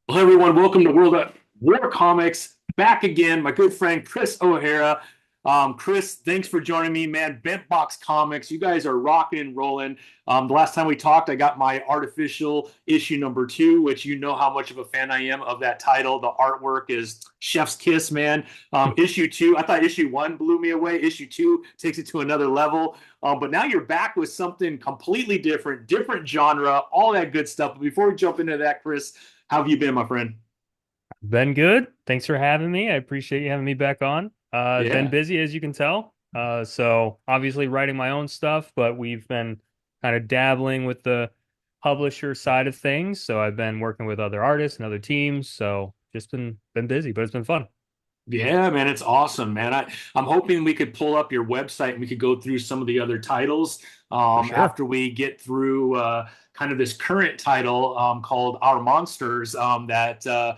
Hello, everyone. Welcome to World at War Comics. Back again, my good friend Chris O'Hara. Chris, thanks for joining me, man. Bentbox Comics, you guys are rocking and rolling. The last time we talked, I got my artificial issue number 2, which you know how much of a fan I am of that title. The artwork is Chef's Kiss, man. Issue 2, I thought issue 1 blew me away. Issue 2 takes it to another level. But now you're back with something completely different, different genre, all that good stuff. But before we jump into that, Chris, how have you been, my friend? Been good. Thanks for having me. I appreciate you having me back on. Been Yeah. busy, as you can tell. So obviously writing my own stuff, but we've been kind of dabbling with the publisher side of things. So I've been working with other artists and other teams. So just been busy, but it's been fun. Yeah, man, it's awesome, man. I'm hoping we could pull up your website and we could go through some of the other titles For sure. after we get through kind of this current title called Our Monsters that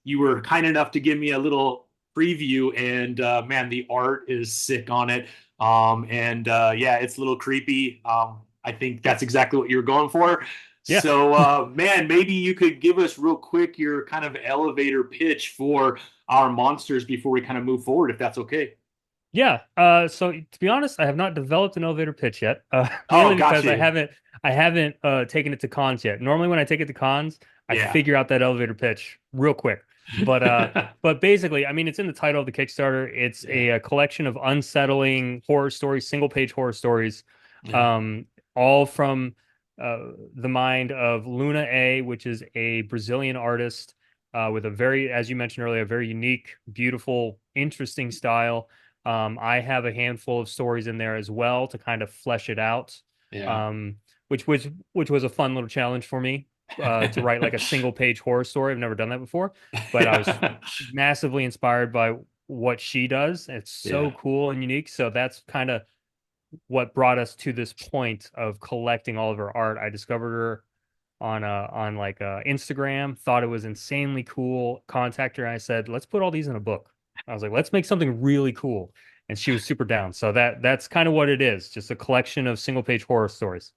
you were kind enough to give me a little preview. And man, the art is sick on it. And yeah, it's a little creepy. I think that's exactly what you were going for. Yeah. So, man, maybe you could give us real quick your kind of elevator pitch for Our Monsters before we kind of move forward, if that's okay. Yeah. So to be honest, I have not developed an elevator pitch yet. Oh, Mainly got because I you. haven't I haven't taken it to cons yet. Normally when I take it to cons, I Yeah. figure out that elevator pitch real quick. But uh but basically, I mean it's in the title of the Kickstarter. It's Yeah. a collection of unsettling horror stories, single page horror stories, Yeah. um, all from the mind of Luna A, which is a Brazilian artist with a very, as you mentioned earlier, a very unique, beautiful, interesting style. I have a handful of stories in there as well to kind of flesh it out, Yeah. um, which was a fun little challenge for me to write like a single page horror story. I've never done that before, but I was Yeah. massively inspired by what she does. It's so Yeah. cool and unique. So that's kind of what brought us to this point of collecting all of her art. I discovered her on like Instagram, thought it was insanely cool. Contacted her and I said, "Let's put all these in a book." I was like, "Let's make something really cool." And she was super down. So that's kind of what it is, just a collection of single page horror stories.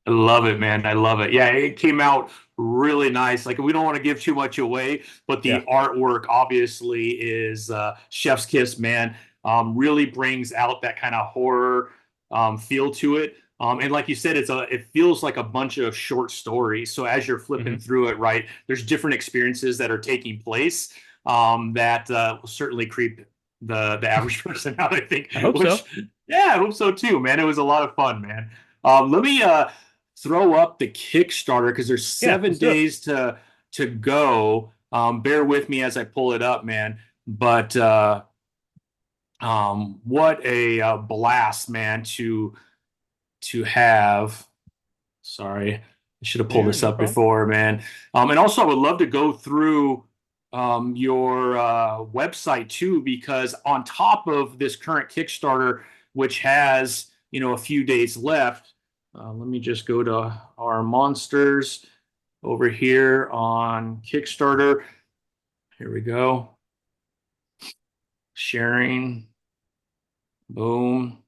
I love it, man. I love it. Yeah, it came out really nice. Like we don't want to give too much away, but the Yeah. artwork obviously is chef's kiss, man. Really brings out that kind of horror feel to it. And like you said, it feels like a bunch of short stories. So as you're flipping Hmm. through it, right, there's different experiences that are taking place that will certainly creep the average person out, I think. I hope Which, so. yeah, I hope so too, man. It was a lot of fun, man. Let me throw up the Kickstarter because there's Yeah, seven let's do it. days to go. Bear with me as I pull it up, man. But what a blast, man, to have. Sorry, I should have pulled Yeah, this no up problem. before, man. And also, I would love to go through your website too, because on top of this current Kickstarter, which has a few days left, let me just go to our monsters over here on Kickstarter. Here we go. Sharing. Boom.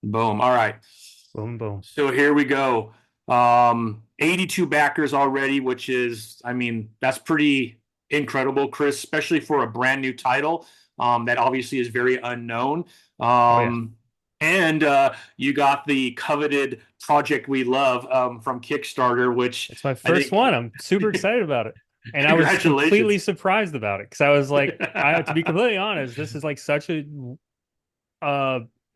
Boom. All right. Boom, boom. So here we go. 82 backers already, which is, I mean, that's pretty incredible, Chris, especially for a brand new title that obviously is very unknown. Oh yeah. Um, and you got the coveted Project We Love from Kickstarter, which It's my I first think, one. I'm super excited about it. And I was completely congratulations. surprised about it because I was like, to be completely honest, this is like such a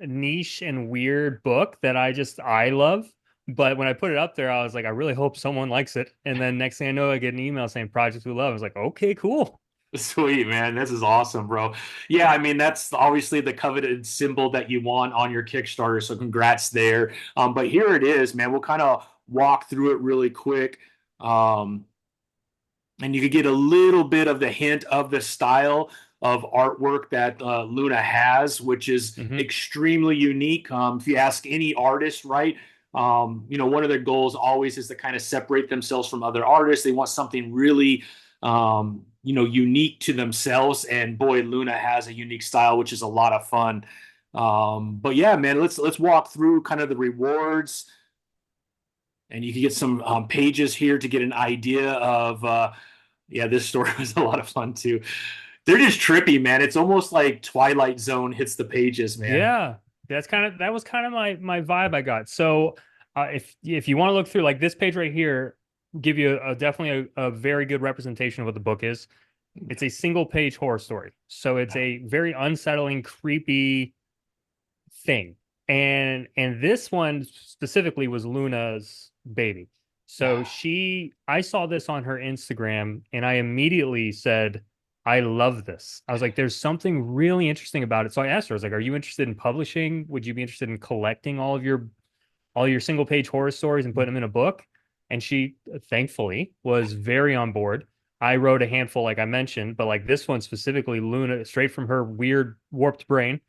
niche and weird book that I love. But when I put it up there, I was like, I really hope someone likes it. And then next thing I know, I get an email saying Project We Love. I was like, okay, cool. Sweet, man. This is awesome, bro. Yeah, I mean, that's obviously the coveted symbol that you want on your Kickstarter. So congrats there. But here it is, man. We'll kind of walk through it really quick. Um, and you could get a little bit of the hint of the style of artwork that Luna has, which is Hmm. extremely unique. If you ask any artist, right, one of their goals always is to kind of separate themselves from other artists. They want something really, unique to themselves. And boy, Luna has a unique style, which is a lot of fun. But yeah, man, let's walk through kind of the rewards, and you can get some pages here to get an idea of Yeah, this story was a lot of fun too. They're just trippy, man. It's almost like Twilight Zone hits the pages, man. Yeah, that was kind of my vibe I got. So if you want to look through like this page right here, give you definitely a very good representation of what the book is. It's a single page horror story. So it's a very unsettling, creepy thing. And this one specifically was Luna's baby. So I saw this on her Instagram and I immediately said, I love this. I was like, there's something really interesting about it. So I asked her, I was like, are you interested in publishing? Would you be interested in collecting all your single page horror stories and putting them in a book? And she thankfully was very on board. I wrote a handful, like I mentioned, but like this one specifically, Luna, straight from her weird warped brain.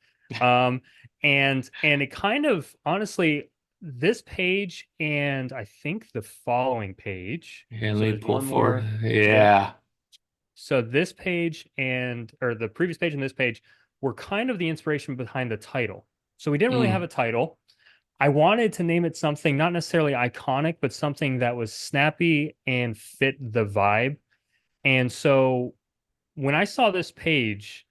Um, and it kind of honestly, this page and I think the following page. Yeah, let So me there's pull one forward. more. Yep. Yeah. So this page and or the previous page and this page were kind of the inspiration behind the title. So we didn't really have Mm. a title. I wanted to name it something not necessarily iconic, but something that was snappy and fit the vibe. And so when I saw this page,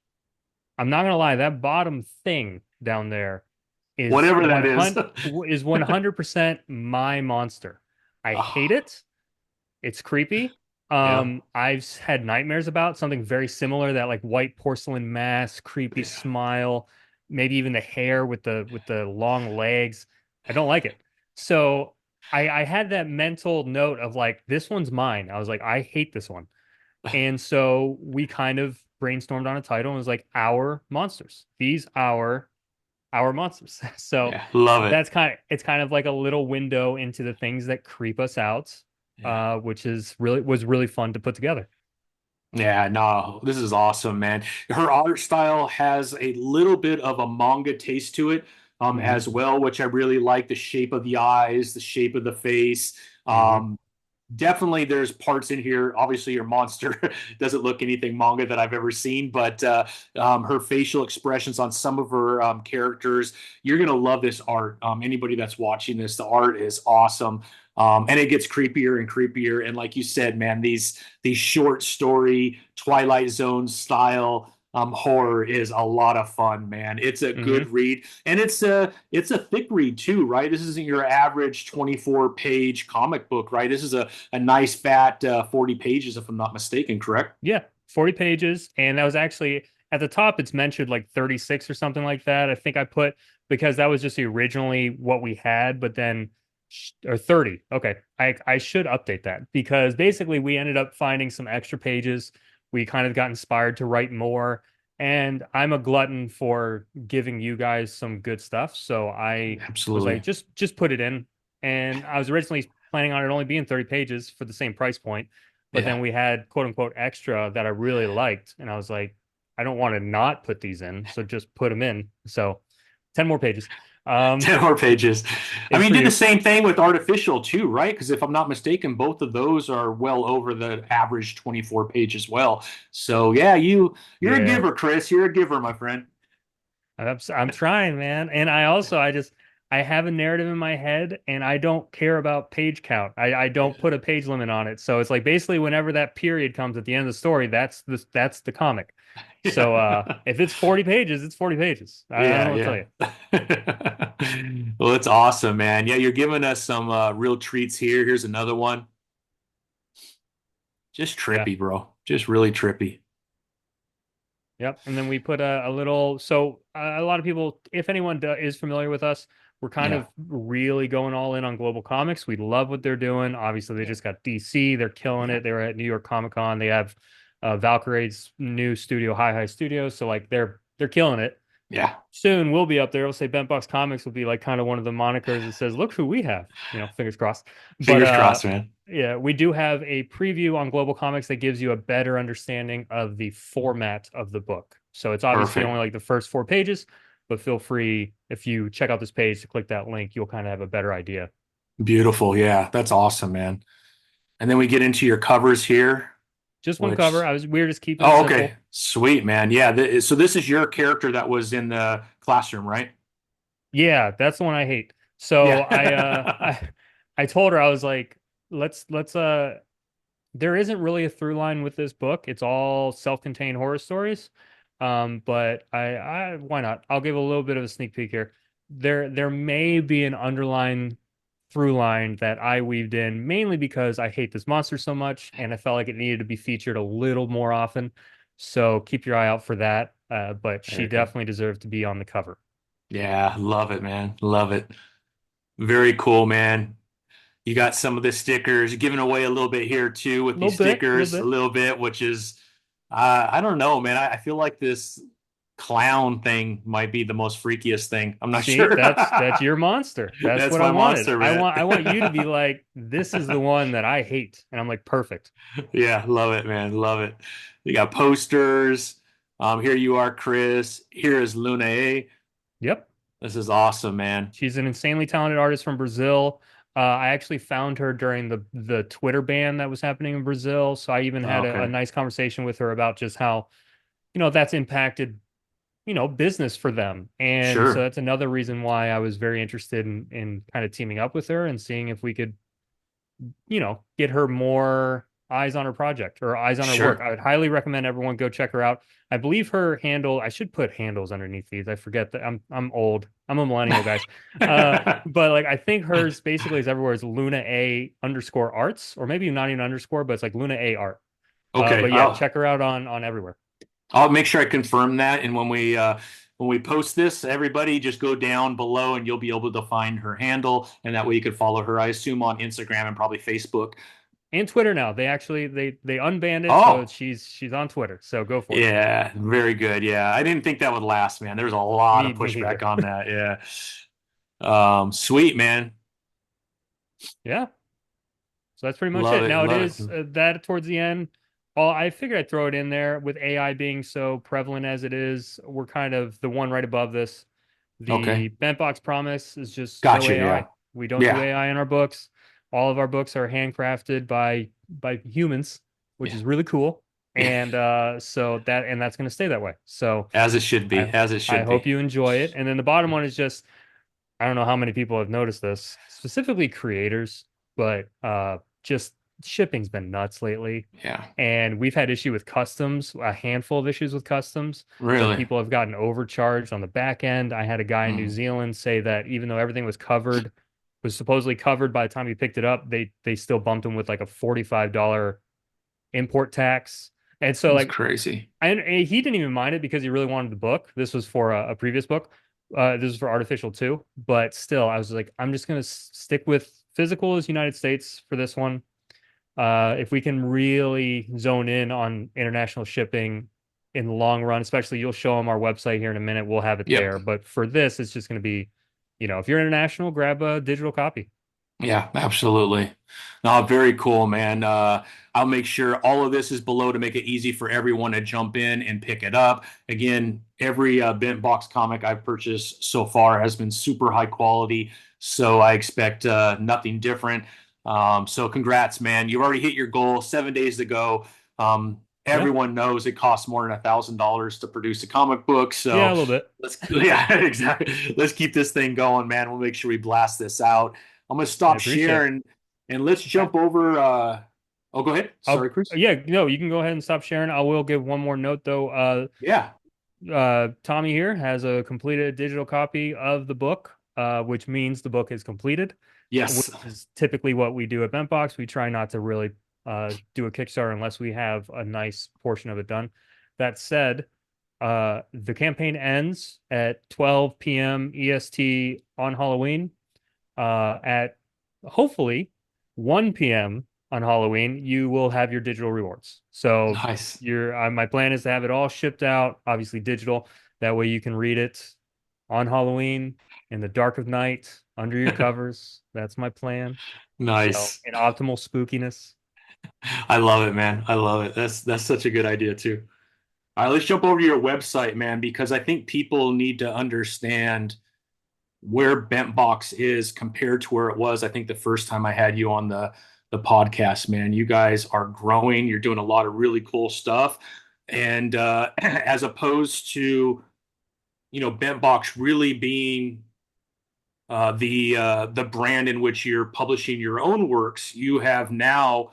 I'm not gonna lie, that bottom thing down there is Whatever that is. 100% my monster. I hate Oh, it. It's creepy. yeah. I've had nightmares about something very similar, that like white porcelain mask, creepy Yeah. smile, maybe even the hair with the long legs. I don't like it. So I had that mental note of like, this one's mine. I was like, I hate this one. And so we kind of brainstormed on a title and it was like our monsters. These our monsters. So Yeah. Love it. it's kind of like a little window into the things that creep us out, Yeah. which is really was really fun to put together. Yeah, no, this is awesome, man. Her art style has a little bit of a manga taste to it, Hmm. as well, which I really like. The shape of the eyes, the shape of the face. Hmm. Um, Definitely there's parts in here. Obviously, your monster doesn't look anything manga that I've ever seen, but her facial expressions on some of her characters, you're gonna love this art. Anybody that's watching this, the art is awesome. And it gets creepier and creepier. And like you said, man, these short story Twilight Zone style horror is a lot of fun, man. It's a good Hmm. read, and it's a thick read too, right? This isn't your average 24-page comic book, right? This is a nice fat 40 pages, if I'm not mistaken, correct? Yeah, 40 pages. And that was actually at the top, it's mentioned like 36 or something like that. I think I put because that was just originally what we had, but then or 30. Okay. I should update that because basically we ended up finding some extra pages. We kind of got inspired to write more. And I'm a glutton for giving you guys some good stuff. So I was like, Absolutely. just put it in. And I was originally planning on it only being 30 pages for the same price point. But Yeah. then we had quote unquote extra that I really liked. And I was like, I don't want to not put these in. So just put them in. So 10 more pages. 10 more pages. I Is mean, for you did the you. same thing with Artificial too, right? Because if I'm not mistaken, both of those are well over the average 24 page as well. So yeah, you're a Yeah. giver, Chris. You're a giver, my friend. I'm trying, man. And I also, I have a narrative in my head and I don't care about page count. I don't put a page limit on it. So it's like basically whenever that period comes at the end of the story, that's the comic. So Yeah. if it's 40 pages, it's 40 pages. I don't Yeah, know what to tell yeah. you. Well, it's awesome, man. Yeah, you're giving us some real treats here. Here's another one. Just Yeah. trippy, bro. Just really trippy. Yep. And then we put a little, so a lot of people, if anyone is familiar with us, we're kind Yeah. of really going all in on Global Comics. We love what they're doing. Obviously, they Yeah. just got DC. They're killing Yeah. it. They were at New York Comic Con. They have Valkyrie's new studio, High Studios. So like they're killing it. Yeah. Soon we'll be up there. We'll say Bentbox Comics will be like kind of one of the monikers that says, "Look who we have." Fingers crossed. But Fingers crossed, man. yeah, we do have a preview on Global Comics that gives you a better understanding of the format of the book. So it's obviously only Perfect. like the first 4 pages, but feel free if you check out this page to click that link, you'll kind of have a better idea. Beautiful. Yeah, that's awesome, man. And then we get into your covers here, Just one cover. which, We're just keeping it oh, okay. simple. Sweet, man. Yeah. So this is your character that was in the classroom, right? Yeah, that's the one I hate. So Yeah. I told her I was like, let's there isn't really a through line with this book. It's all self-contained horror stories. But I why not? I'll give a little bit of a sneak peek here. There may be an underlying through line that I weaved in mainly because I hate this monster so much and I felt like it needed to be featured a little more often. So keep your eye out for that. But she Very good. definitely deserved to be on the cover. Yeah, love it, man. Love it. Very cool, man. You got some of the stickers, giving away a little bit here too A with little these bit, a little stickers, a bit. little bit, which is, I don't know, man. I feel like this clown thing might be the most freakiest thing. I'm not See, sure. that's your monster. That's That's what I my wanted. monster, man. I want you to be like, this is the one that I hate. And I'm like, perfect. Yeah, love it, man. Love it. You got posters. Here you are, Chris. Here is Luna A. Yep. This is awesome, man. She's an insanely talented artist from Brazil. I actually found her during the Twitter ban that was happening in Brazil. So I even had a Okay. nice conversation with her about just how, that's impacted, business for them. And so Sure. that's another reason why I was very interested in kind of teaming up with her and seeing if we could get her more eyes on her project or eyes on her work. Sure. I would highly recommend everyone go check her out. I believe her handle, I should put handles underneath these. I forget that I'm old. I'm a millennial, guys. But like I think hers basically is everywhere is Luna A underscore arts, or maybe not even underscore, but it's like Luna A art. Okay. But yeah, check her out on everywhere. I'll make sure I confirm that. And when we post this, everybody just go down below and you'll be able to find her handle. And that way you could follow her, I assume, on Instagram and probably Facebook. And Twitter now. They actually they unbanned it, so Oh, she's on Twitter. So go for it. yeah, very good. Yeah. I didn't think that would last, man. There was a lot of Me pushback neither. on that. Yeah. Sweet, man. Yeah. So that's pretty much Love it. it. Now it Love it. is that towards the end. All I figured I'd throw it in there with AI being so prevalent as it is. We're kind of the one right above this. Okay. The Bentbox promise is just no Gotcha. Yeah. AI. We don't do Yeah. AI in our books. All of our books are handcrafted by humans, which Yeah. is really cool. Yeah. And so that's going to stay that way. So As it should be. I As it I should hope be. you enjoy it. And then the bottom one is just I don't know how many people have noticed this, specifically creators, but just shipping's been nuts lately. Yeah. And we've had issue with customs, a handful of issues with customs where Really. people have gotten overcharged on the back end. I had a guy in New Mm. Zealand say that even though everything was supposedly covered by the time he picked it up, they still bumped him with like a $45 import tax. And so That's like crazy. and he didn't even mind it because he really wanted the book. This was for a previous book. This is for Artificial too, but still, I was like, I'm just gonna stick with physical as United States for this one. If we can really zone in on international shipping in the long run, especially you'll show them our website here in a minute, we'll have it Yep. there. But for this, it's just gonna be, if you're international, grab a digital copy. Yeah, absolutely. No, very cool, man. I'll make sure all of this is below to make it easy for everyone to jump in and pick it up. Again, every bent box comic I've purchased so far has been super high quality, so I expect nothing different. So congrats, man. You already hit your goal. 7 days to go. Yeah, Everyone knows it costs more than $1,000 to produce a comic book, yeah, a so little bit. yeah, exactly. Let's keep this thing going, man. We'll make sure we blast this out. I'm gonna I stop appreciate it. sharing and let's All right. jump over. Oh, go ahead. Sorry, Chris. Yeah, no, you can go ahead and stop sharing. I will give one more note though. Yeah. Tommy here has a completed digital copy of the book, which means the book is completed, which Yes. is typically what we do at Bentbox. We try not to really do a Kickstarter unless we have a nice portion of it done. That said, the campaign ends at 12 p.m. EST on Halloween. At hopefully 1 p.m. on Halloween, you will have your digital rewards. So Nice. my plan is to have it all shipped out, obviously digital. That way you can read it on Halloween in the dark of night under your covers. That's my plan. So Nice. in optimal spookiness. I love it, man. I love it. That's such a good idea too. All right, let's jump over to your website, man, because I think people need to understand where Bentbox is compared to where it was. I think the first time I had you on the podcast, man. You guys are growing. You're doing a lot of really cool stuff, and as opposed to Bentbox really being the brand in which you're publishing your own works, you have now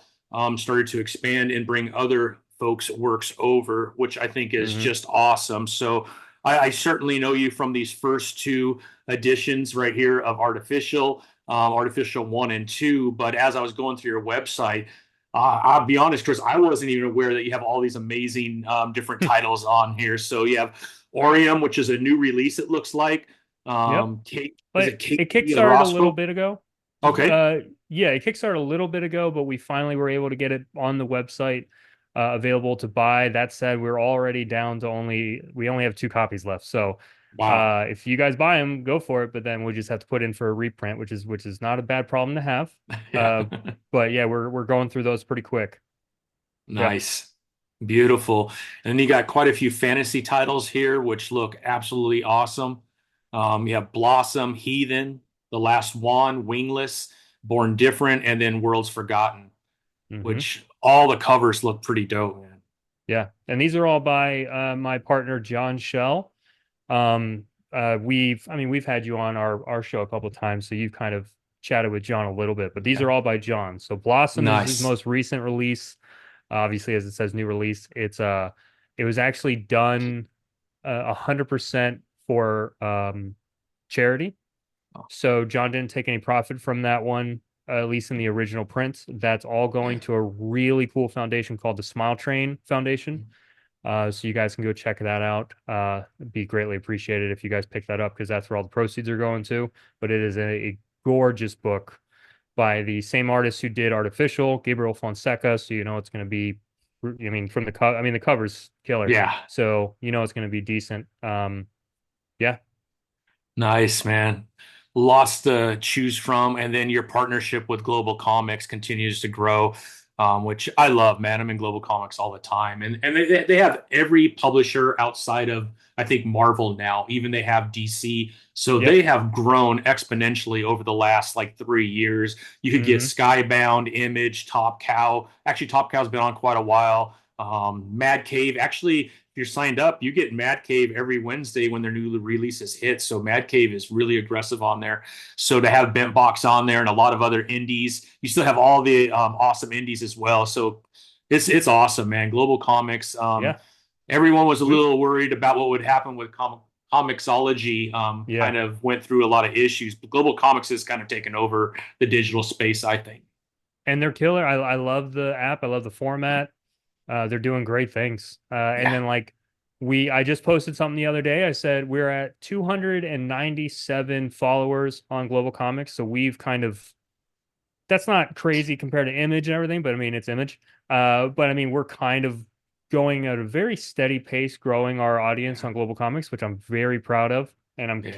started to expand and bring other folks' works over, which I think is Hmm. just awesome. So I certainly know you from these first two editions right here of Artificial, Artificial 1 and 2. But as I was going through your website, I'll be honest, Chris, I wasn't even aware that you have all these amazing different titles on here. So you have Orium, which is a new release, it looks like. Yep. Kate, is But it Kate it the kickstarted a little Roscoe? bit ago. Okay. Yeah, it kickstarted a little bit ago, but we finally were able to get it on the website, available to buy. That said, we're already down to we only have two copies left. So, Wow. if you guys buy them, go for it. But then we just have to put in for a reprint, which is not a bad problem to have. Yeah. Uh, but yeah, we're going through those pretty quick. Yep. Nice. Beautiful. And then you got quite a few fantasy titles here, which look absolutely awesome. You have Blossom, Heathen, The Last Wand, Wingless, Born Different, and then Worlds Forgotten, Hmm. which all the covers look pretty dope, man. Yeah, and these are all by my partner John Shell. We've had you on our show a couple of times, so you've kind of chatted with John a little bit, but these Yeah. are all by John. So Blossom is his Nice. most recent release. Obviously, as it says, new release. It was actually done 100% for charity. So John didn't take any profit from that one, at least in the original print. That's all going to a really cool foundation called the Smile Train Foundation. So you guys can go check that out. It'd be greatly appreciated if you guys pick that up because that's where all the proceeds are going to. But it is a gorgeous book by the same artist who did Artificial, Gabriel Fonseca. So you know it's going to be, I mean, from the cover, I mean the cover's killer. Yeah. So you know it's going to be decent. Yeah, Nice, man. Lots to choose from, and then your partnership with Global Comics continues to grow, which I love, man. I'm in Global Comics all the time, and they have every publisher outside of I think Marvel now. Even they have DC, so yep. they have grown exponentially over the last like 3 years. You could get Hmm. Skybound, Image, Top Cow. Actually, Top Cow's been on quite a while. Mad Cave. Actually, if you're signed up, you get Mad Cave every Wednesday when their new releases hit. So Mad Cave is really aggressive on there. So to have Bentbox on there and a lot of other indies, you still have all the awesome indies as well. So it's awesome, man. Global Comics. Yeah, Everyone was a we little worried about what would happen with Comixology. yeah. Kind of went through a lot of issues, but Global Comics has kind of taken over the digital space, I think. And they're killer. I love the app. I love the format. They're doing great things. And Yeah. then I just posted something the other day. I said we're at 297 followers on Global Comics. So we've kind of that's not crazy compared to Image and everything, but I mean it's Image. But I mean we're kind of going at a very steady pace, growing our audience Yeah. on Global Comics, which I'm very proud of, and I'm Yeah.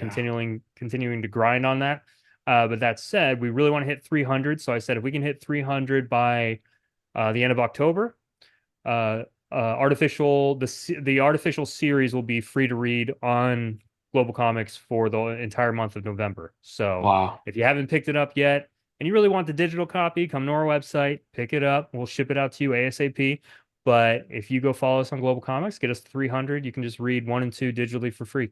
continuing to grind on that. But that said, we really want to hit 300. So I said if we can hit 300 by the end of October, the artificial series will be free to read on Global Comics for the entire month of November. So Wow. if you haven't picked it up yet and you really want the digital copy, come to our website, pick it up. We'll ship it out to you ASAP. But if you go follow us on Global Comics, get us 300, you can just read 1 and 2 digitally for free.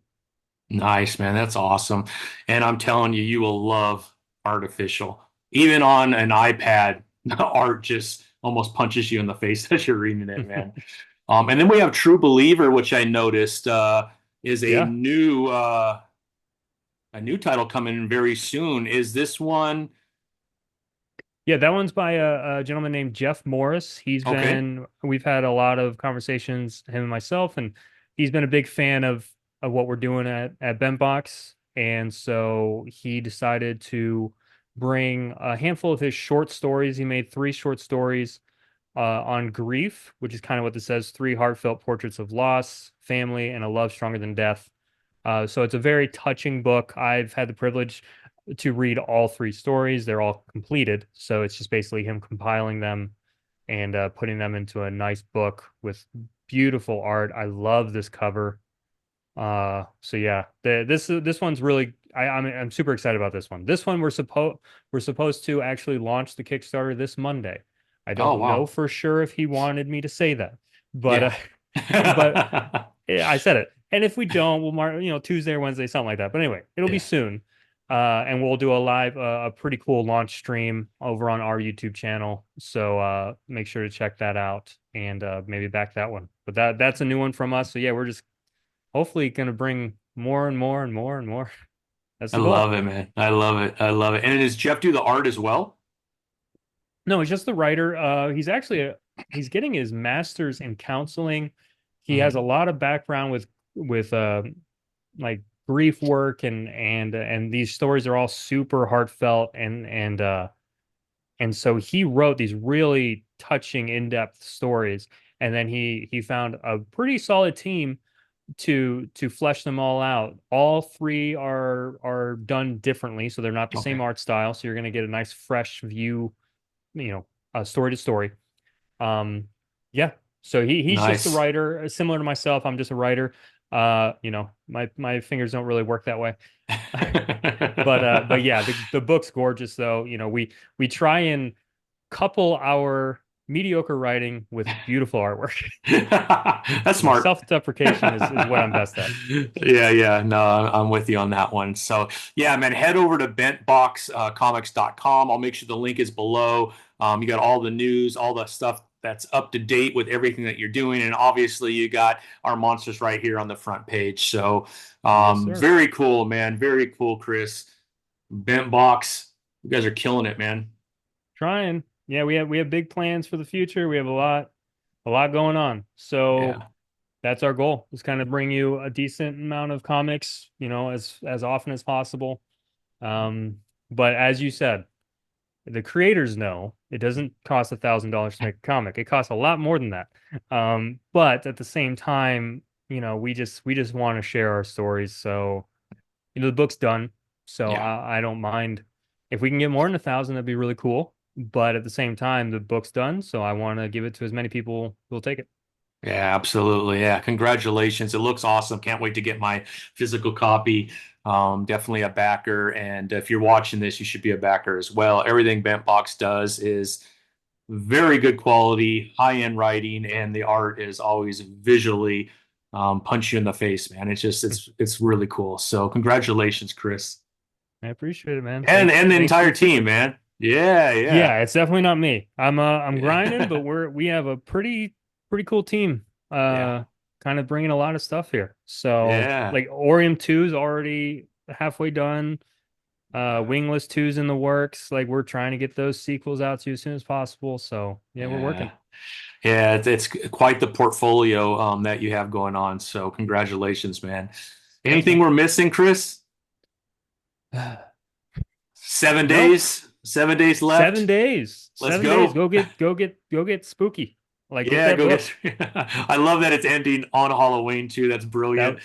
Nice, man. That's awesome. And I'm telling you, you will love artificial. Even on an iPad, the art just almost punches you in the face as you're reading it, man. And then we have True Believer, which I noticed is Yeah. a new title coming in very soon. Is this one Yeah, that one's by a gentleman named Jeff Morris. okay? We've had a lot of conversations, him and myself, and he's been a big fan of what we're doing at Bentbox. And so he decided to bring a handful of his short stories. He made 3 short stories on grief, which is kind of what this says, 3 heartfelt portraits of loss, family, and a love stronger than death. So it's a very touching book. I've had the privilege to read all 3 stories. They're all completed. So it's just basically him compiling them and putting them into a nice book with beautiful art. I love this cover. So yeah, this one's really I'm super excited about this one. This one we're supposed to actually launch the Kickstarter this Monday. I Oh don't know wow. for sure if he wanted me to say that, but Yeah. but yeah, I said it. And if we don't, we'll mark, Tuesday or Wednesday, something like that. But anyway, it'll be Yeah. soon. And we'll do a pretty cool launch stream over on our YouTube channel. So make sure to check that out and maybe back that one. But that's a new one from us. So yeah, we're just hopefully going to bring more and more and more and more. That's I the goal. love it, man. I love it. I love it. And does Jeff do the art as well? No, he's just the writer. He's getting his master's in counseling. He has a Mhm. lot of background with like grief work and these stories are all super heartfelt and so he wrote these really touching in-depth stories and then he found a pretty solid team to flesh them all out. All three are done differently, so they're not the same Okay. art style. So you're going to get a nice fresh view, story to story. Um, yeah. So he's just a Nice. writer, similar to myself. I'm just a writer. My fingers don't really work that way. But yeah, the book's gorgeous though. We try and couple our mediocre writing with beautiful artwork. That's smart. Self-deprecation is what I'm best at. Yeah, yeah. No, I'm with you on that one. So, yeah, man, head over to bentboxcomics.com. I'll make sure the link is below. You got all the news, all the stuff that's up to date with everything that you're doing. And obviously, you got our monsters right here on the front page. So, Yes, sir. very cool, man. Very cool, Chris. Bentbox, you guys are killing it, man. Trying. Yeah, we have big plans for the future. We have a lot going on. So Yeah. that's our goal. Is kind of bring you a decent amount of comics, as often as possible. But as you said, the creators know it doesn't cost $1,000 to make a comic. It costs a lot more than that. But at the same time, we just want to share our stories. So, the book's done. So Yeah. I don't mind if we can get more than 1,000, that'd be really cool. But at the same time, the book's done. So I want to give it to as many people who will take it. Yeah, absolutely. Yeah, congratulations. It looks awesome. Can't wait to get my physical copy. Definitely a backer. And if you're watching this, you should be a backer as well. Everything Bentbox does is very good quality, high-end writing, and the art is always visually punch you in the face, man. It's really cool. So congratulations, Chris. I appreciate it, man. And Thanks. and the Thanks for entire the team, support. man. Yeah, yeah. Yeah, it's definitely not me. I'm grinding, but Yeah. we have a pretty cool team. Yeah. Kind of bringing a lot of stuff here. So Yeah. like Orium 2 is already halfway done. Wingless 2's in the works. Like we're trying to get those sequels out to you as soon as possible. So yeah, we're Yeah. working. Yeah, it's quite the portfolio that you have going on. So congratulations, man. Thanks, Anything man. we're missing, Chris? 7 Nope. days, 7 days 7 left. days. Let's 7 days. go. Go get spooky. Like get Yeah, that go book. get. I love that it's ending on Halloween too. That's brilliant.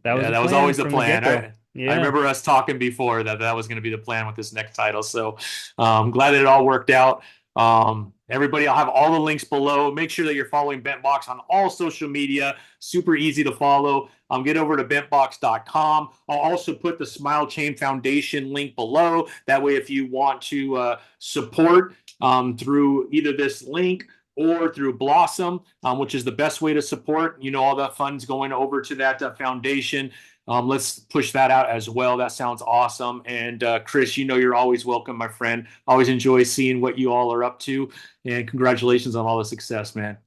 That that was Yeah, the that was plan always the from the plan. get-go. I Yeah. remember us talking before that was going to be the plan with this next title. So glad that it all worked out. Everybody, I'll have all the links below. Make sure that you're following Bentbox on all social media. Super easy to follow. Get over to bentbox.com. I'll also put the Smile Chain Foundation link below. That way, if you want to support through either this link or through Blossom, which is the best way to support. All the funds going over to that foundation. Let's push that out as well. That sounds awesome. And Chris, you're always welcome, my friend. Always enjoy seeing what you all are up to. And congratulations on all the success, man.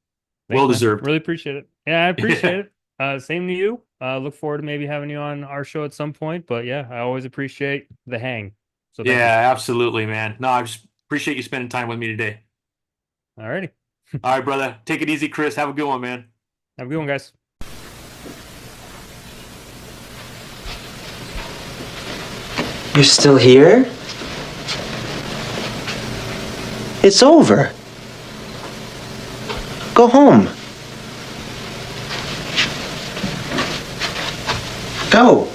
Well Thanks, man. deserved. Really appreciate it. Yeah, I appreciate Yeah, it. Same to you. Look forward to maybe having you on our show at some point. But yeah, I always appreciate the hang. So thank you. absolutely, man. No, I just appreciate you spending time with me today. Alrighty. All right, brother. Take it easy, Chris. Have a good one, man. Have a good one, guys. You're still here? It's over. Go home. Go.